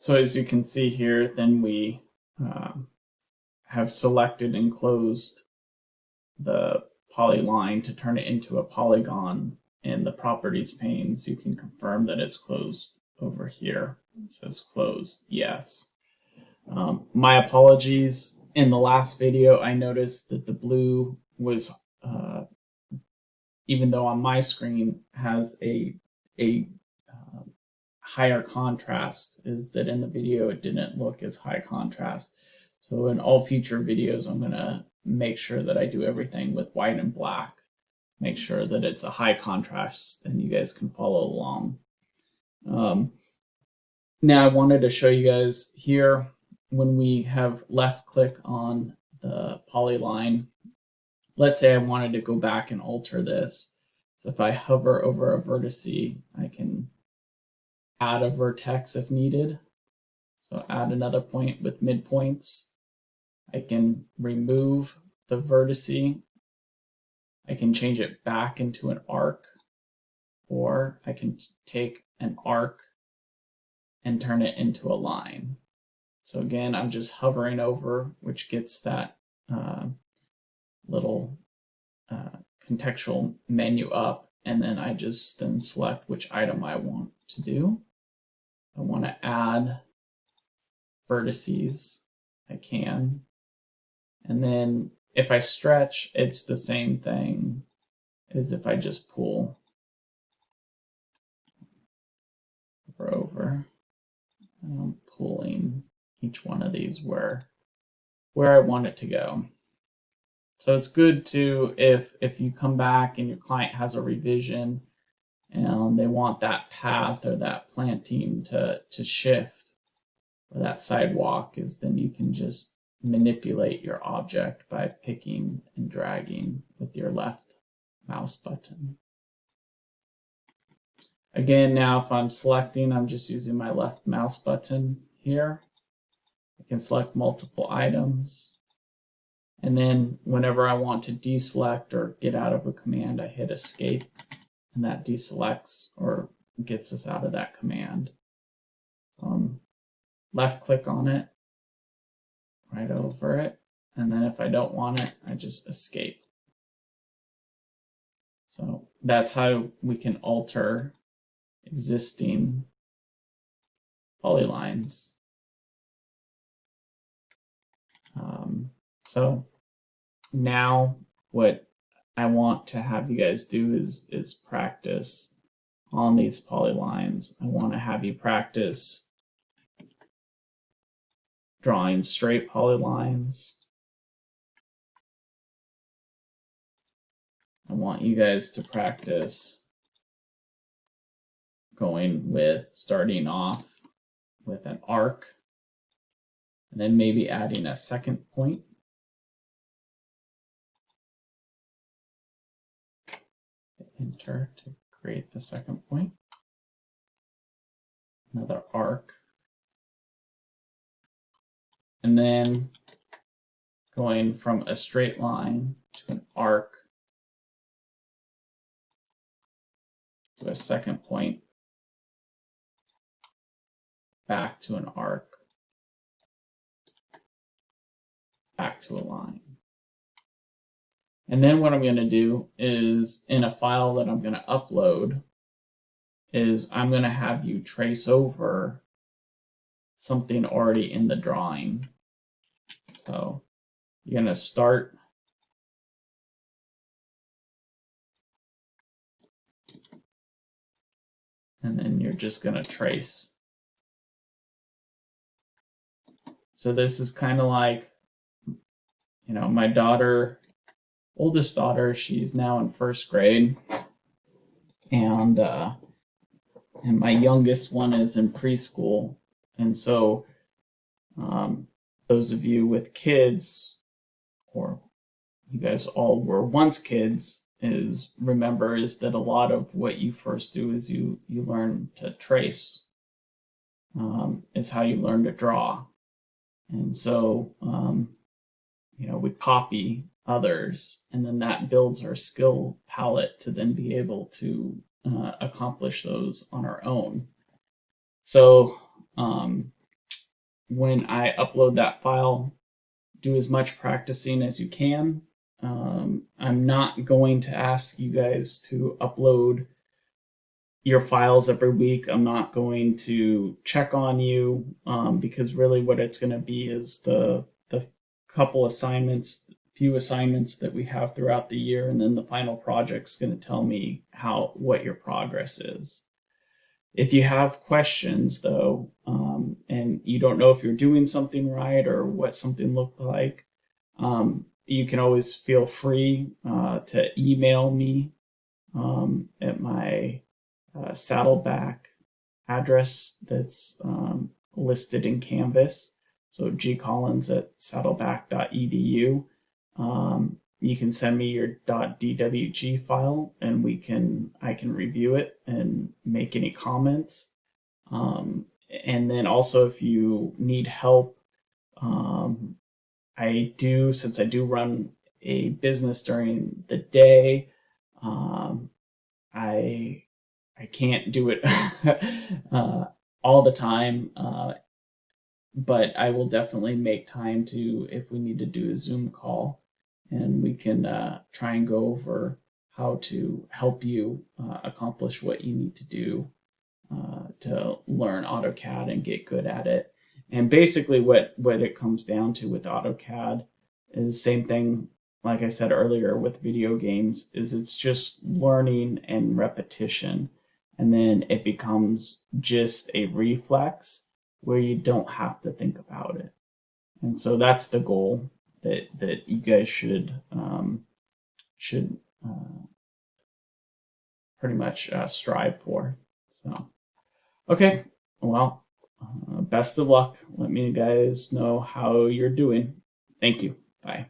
So as you can see here, then we have selected and closed the polyline to turn it into a polygon. In the properties panes, you can confirm that it's closed over here. It says closed, yes. My apologies. In the last video, I noticed that the blue was, even though on my screen has a higher contrast, is that in the video it didn't look as high contrast. So in all future videos, I'm going to make sure that I do everything with white and black. Make sure that it's a high contrast and you guys can follow along. Now I wanted to show you guys here, when we have left click on the polyline, let's say I wanted to go back and alter this. So if I hover over a vertice, I can add a vertex if needed. So add another point with midpoints. I can remove the vertice. I can change it back into an arc, or I can take an arc and turn it into a line. So again, I'm just hovering over, which gets that little contextual menu up, and then I just then select which item I want to do. I want to add vertices, I can. And then if I stretch, it's the same thing as if I just pull over. I'm pulling each one of these where I want it to go. So it's good to, if you come back and your client has a revision and they want that path or that planting to shift, or that sidewalk, is then you can just manipulate your object by picking and dragging with your left mouse button. Again, now if I'm selecting, I'm just using my left mouse button here. I can select multiple items. And then whenever I want to deselect or get out of a command, I hit escape, and that deselects or gets us out of that command. Left click on it, right over it, and then if I don't want it, I just escape. So that's how we can alter existing polylines. So now what I want to have you guys do is practice on these polylines. I want to have you practice drawing straight polylines. I want you guys to practice starting off with an arc, and then maybe adding a second point. Enter to create the second point. Another arc. And then going from a straight line to an arc to a second point, back to an arc, back to a line. And then what I'm going to do is, in a file that I'm going to upload, is I'm going to have you trace over something already in the drawing. So you're going to start and then you're just going to trace. So this is kind of like, you know, my oldest daughter, she's now in first grade, and my youngest one is in preschool. And so those of you with kids, or you guys all were once kids, is that a lot of what you first do is you learn to trace. It's how you learn to draw. And so you know, we copy others, and then that builds our skill palette to then be able to accomplish those on our own. So when I upload that file, do as much practicing as you can. I'm not going to ask you guys to upload your files every week. I'm not going to check on you because really what it's going to be is the few assignments that we have throughout the year, and then the final project's going to tell me what your progress is. If you have questions though, and you don't know if you're doing something right or what something looks like, you can always feel free to email me at my Saddleback address that's listed in Canvas. So gcollins@saddleback.edu. You can send me your .dwg file, and I can review it and make any comments. And then also, if you need help, since I do run a business during the day, I can't do it all the time, but I will definitely make time if we need to do a Zoom call, and we can try and go over how to help you accomplish what you need to do to learn AutoCAD and get good at it. And basically what it comes down to with AutoCAD is the same thing, like I said earlier with video games, is it's just learning and repetition. And then it becomes just a reflex where you don't have to think about it. And so that's the goal that you guys should pretty much strive for. So, okay, well, best of luck. Let me guys know how you're doing. Thank you. Bye.